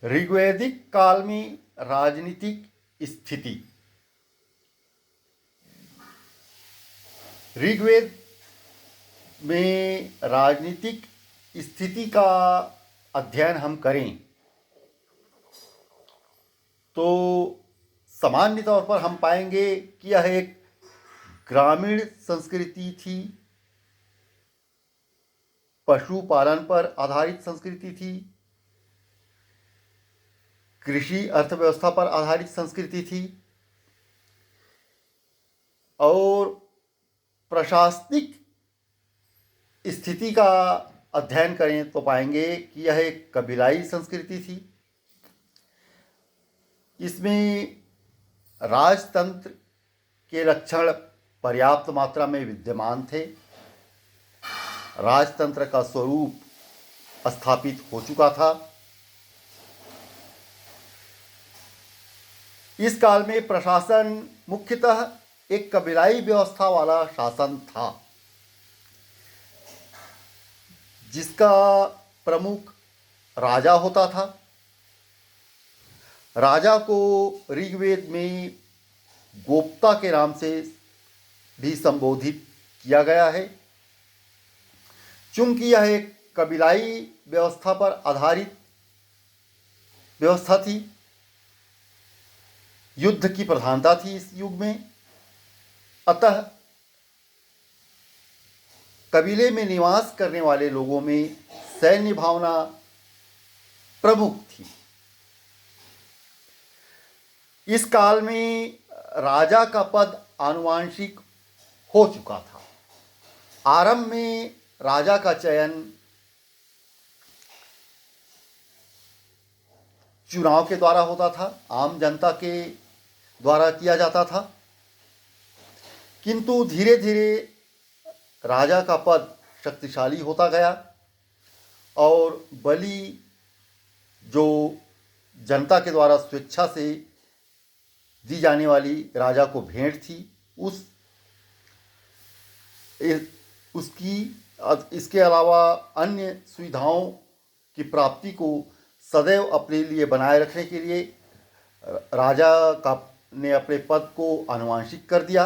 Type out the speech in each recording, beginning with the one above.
ऋग्वैदिक काल में राजनीतिक स्थिति। ऋग्वेद में राजनीतिक स्थिति का अध्ययन हम करें तो सामान्य तौर पर हम पाएंगे कि यह एक ग्रामीण संस्कृति थी, पशुपालन पर आधारित संस्कृति थी, कृषि अर्थव्यवस्था पर आधारित संस्कृति थी और प्रशासनिक स्थिति का अध्ययन करें तो पाएंगे कि यह एक कबीलाई संस्कृति थी। इसमें राजतंत्र के लक्षण पर्याप्त मात्रा में विद्यमान थे। राजतंत्र का स्वरूप स्थापित हो चुका था। इस काल में प्रशासन मुख्यतः एक कबीलाई व्यवस्था वाला शासन था, जिसका प्रमुख राजा होता था। राजा को ऋग्वेद में गोप्ता के नाम से भी संबोधित किया गया है। चूंकि यह एक कबीलाई व्यवस्था पर आधारित व्यवस्था थी, युद्ध की प्रधानता थी इस युग में, अतः कबीले में निवास करने वाले लोगों में सैन्य भावना प्रमुख थी। इस काल में राजा का पद आनुवांशिक हो चुका था। आरंभ में राजा का चयन चुनाव के द्वारा होता था, आम जनता के द्वारा किया जाता था, किंतु धीरे धीरे राजा का पद शक्तिशाली होता गया और बलि जो जनता के द्वारा स्वेच्छा से दी जाने वाली राजा को भेंट थी, इसके अलावा अन्य सुविधाओं की प्राप्ति को सदैव अपने लिए बनाए रखने के लिए राजा ने अपने पद को आनुवांशिक कर दिया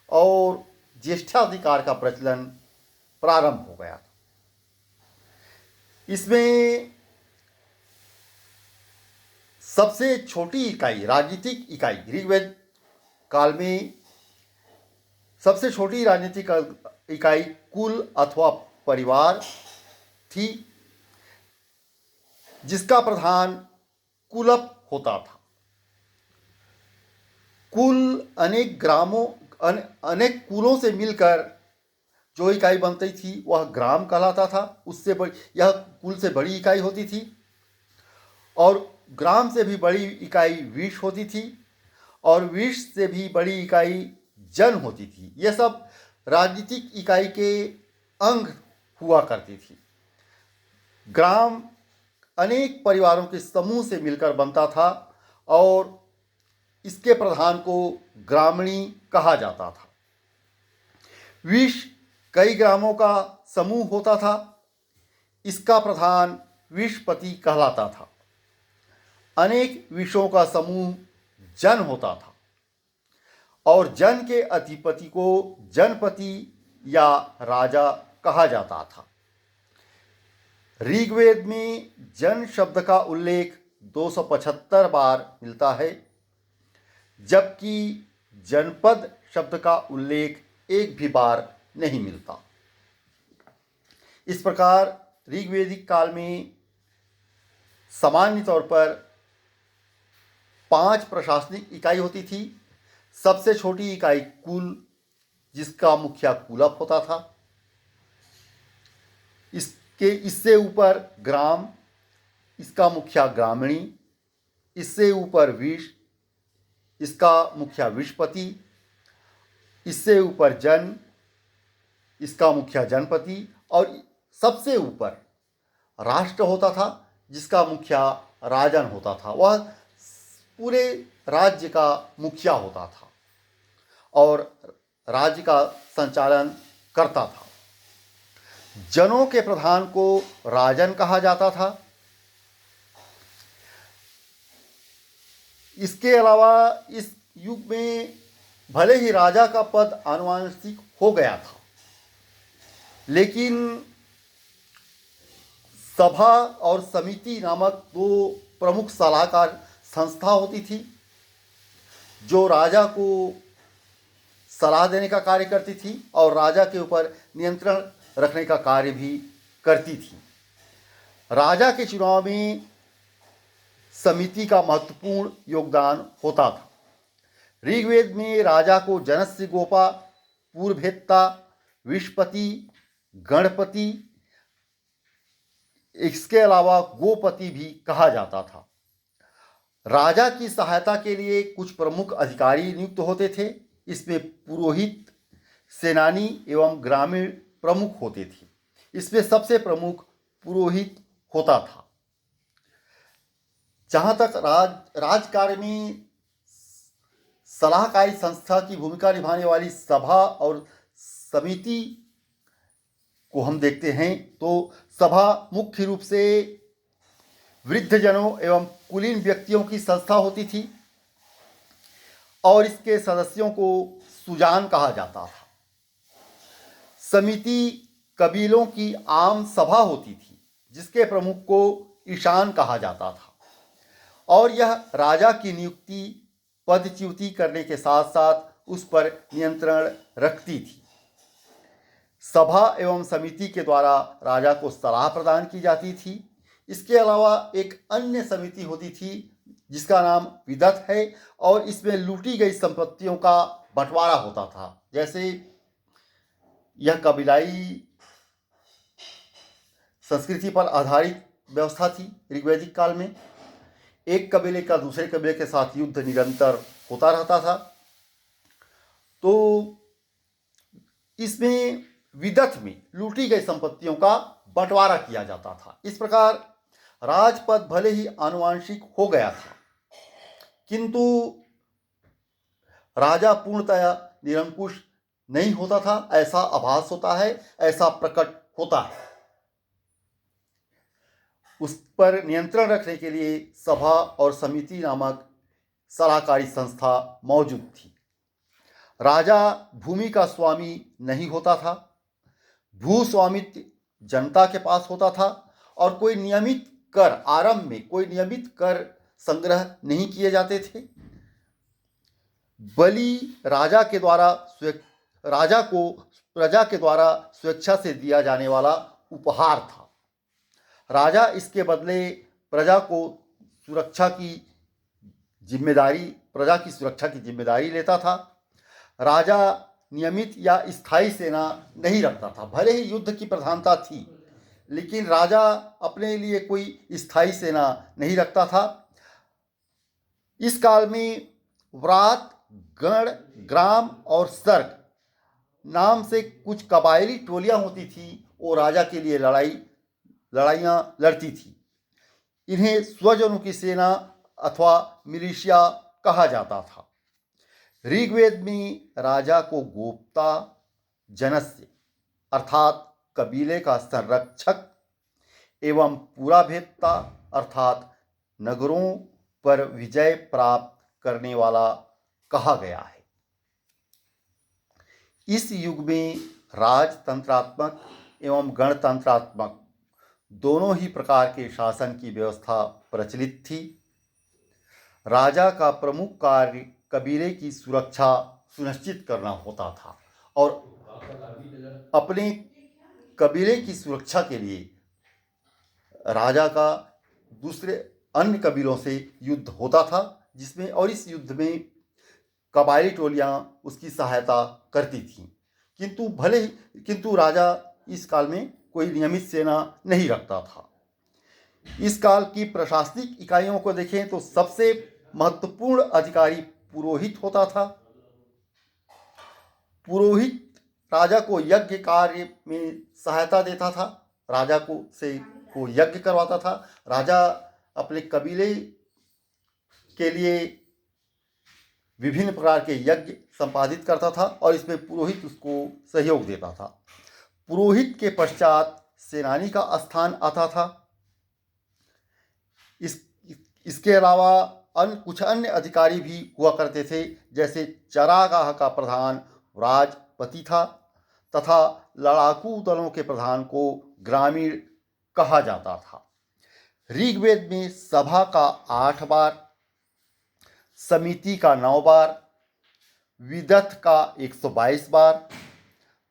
और ज्येष्ठाधिकार का प्रचलन प्रारंभ हो गया। इसमें सबसे छोटी इकाई, राजनीतिक इकाई, ऋग्वेद काल में सबसे छोटी राजनीतिक इकाई कुल अथवा परिवार थी, जिसका प्रधान कुलप होता था। कुल अनेक कुलों से मिलकर जो इकाई बनती थी वह ग्राम कहलाता था। यह कुल से बड़ी इकाई होती थी और ग्राम से भी बड़ी इकाई विश होती थी और विश से भी बड़ी इकाई जन होती थी। यह सब राजनीतिक इकाई के अंग हुआ करती थी। ग्राम अनेक परिवारों के समूह से मिलकर बनता था और इसके प्रधान को ग्रामणी कहा जाता था। विश कई ग्रामों का समूह होता था। इसका प्रधान विशपति कहलाता था। अनेक विषों का समूह जन होता था और जन के अधिपति को जनपति या राजा कहा जाता था। ऋग्वेद में जन शब्द का उल्लेख 275 बार मिलता है, जबकि जनपद शब्द का उल्लेख एक भी बार नहीं मिलता। इस प्रकार ऋग्वेदिक काल में सामान्य तौर पर 5 प्रशासनिक इकाई होती थी। सबसे छोटी इकाई कुल, जिसका मुखिया कुलप होता था। इससे ऊपर ग्राम, इसका मुखिया ग्रामणी। इससे ऊपर विश, इसका मुखिया विशपति। इससे ऊपर जन, इसका मुखिया जनपति। और सबसे ऊपर राष्ट्र होता था, जिसका मुखिया राजन होता था। वह पूरे राज्य का मुखिया होता था और राज्य का संचालन करता था। जनों के प्रधान को राजन कहा जाता था। इसके अलावा इस युग में भले ही राजा का पद आनुवंशिक हो गया था, लेकिन सभा और समिति नामक दो प्रमुख सलाहकार संस्था होती थी जो राजा को सलाह देने का कार्य करती थी और राजा के ऊपर नियंत्रण रखने का कार्य भी करती थी। राजा के चुनाव में समिति का महत्वपूर्ण योगदान होता था। ऋग्वेद में राजा को जनस्य गोपा, पूर्वभेत्ता, विष्पति, गणपति, इसके अलावा गोपति भी कहा जाता था। राजा की सहायता के लिए कुछ प्रमुख अधिकारी नियुक्त होते थे। इसमें पुरोहित, सेनानी एवं ग्रामीण प्रमुख होते थे। इसमें सबसे प्रमुख पुरोहित होता था। जहाँ तक राजकार्य में सलाहकारी संस्था की भूमिका निभाने वाली सभा और समिति को हम देखते हैं तो सभा मुख्य रूप से वृद्धजनों एवं कुलीन व्यक्तियों की संस्था होती थी और इसके सदस्यों को सुजान कहा जाता था। समिति कबीलों की आम सभा होती थी जिसके प्रमुख को ईशान कहा जाता था और यह राजा की नियुक्ति, पदच्युति करने के साथ साथ उस पर नियंत्रण रखती थी। सभा एवं समिति के द्वारा राजा को सलाह प्रदान की जाती थी। इसके अलावा एक अन्य समिति होती थी जिसका नाम विदत है और इसमें लूटी गई संपत्तियों का बंटवारा होता था। जैसे यह कबीलाई संस्कृति पर आधारित व्यवस्था थी। ऋग्वैदिक काल में एक कबीले का दूसरे कबीले के साथ युद्ध निरंतर होता रहता था, तो इसमें विदत में लूटी गई संपत्तियों का बंटवारा किया जाता था। इस प्रकार राजपद भले ही आनुवंशिक हो गया था, किंतु राजा पूर्णतया निरंकुश नहीं होता था, ऐसा आभास होता है, ऐसा प्रकट होता है। उस पर नियंत्रण रखने के लिए सभा और समिति नामक सलाहकारी संस्था मौजूद थी। राजा भूमि का स्वामी नहीं होता था। भूस्वामित्व जनता के पास होता था और कोई नियमित कर, आरंभ में कोई नियमित कर संग्रह नहीं किए जाते थे। बलि राजा को प्रजा के द्वारा स्वेच्छा से दिया जाने वाला उपहार था। राजा इसके बदले प्रजा की सुरक्षा की जिम्मेदारी लेता था। राजा नियमित या स्थायी सेना नहीं रखता था। भले ही युद्ध की प्रधानता थी, लेकिन राजा अपने लिए कोई स्थायी सेना नहीं रखता था। इस काल में व्रात, गण, ग्राम और सर्ग नाम से कुछ कबायली टोलियां होती थी। वो राजा के लिए लड़ाइयाँ लड़ती थी। इन्हें स्वजनों की सेना अथवा मिलिशिया कहा जाता था। ऋग्वेद में राजा को गोप्ता, जनस्य अर्थात कबीले का संरक्षक एवं पुराभेत्ता अर्थात नगरों पर विजय प्राप्त करने वाला कहा गया है। इस युग में राजतंत्रात्मक एवं गणतंत्रात्मक दोनों ही प्रकार के शासन की व्यवस्था प्रचलित थी। राजा का प्रमुख कार्य कबीले की सुरक्षा सुनिश्चित करना होता था और अपने कबीले की सुरक्षा के लिए राजा का दूसरे अन्य कबीलों से युद्ध होता था, जिसमें और इस युद्ध में कबायली टोलियां उसकी सहायता करती थीं। किंतु राजा इस काल में कोई नियमित सेना नहीं रखता था। इस काल की प्रशासनिक इकाइयों को देखें तो सबसे महत्वपूर्ण अधिकारी पुरोहित होता था। पुरोहित राजा को यज्ञ कार्य में सहायता देता था, राजा को यज्ञ करवाता था। राजा अपने कबीले के लिए विभिन्न प्रकार के यज्ञ संपादित करता था और इसमें पुरोहित उसको सहयोग देता था। पुरोहित के पश्चात सेनानी का स्थान आता था। इसके अलावा कुछ अन्य अधिकारी भी हुआ करते थे, जैसे चरागाह का प्रधान राजपति था तथा लड़ाकू दलों के प्रधान को ग्रामीण कहा जाता था। ऋग्वेद में सभा का 8 बार, समिति का 9 बार, विदथ का 122 बार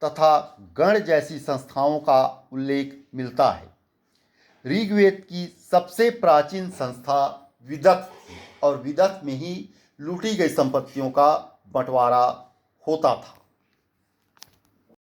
तथा गण जैसी संस्थाओं का उल्लेख मिलता है। ऋग्वेद की सबसे प्राचीन संस्था विदथ थी और विदथ में ही लूटी गई संपत्तियों का बंटवारा होता था।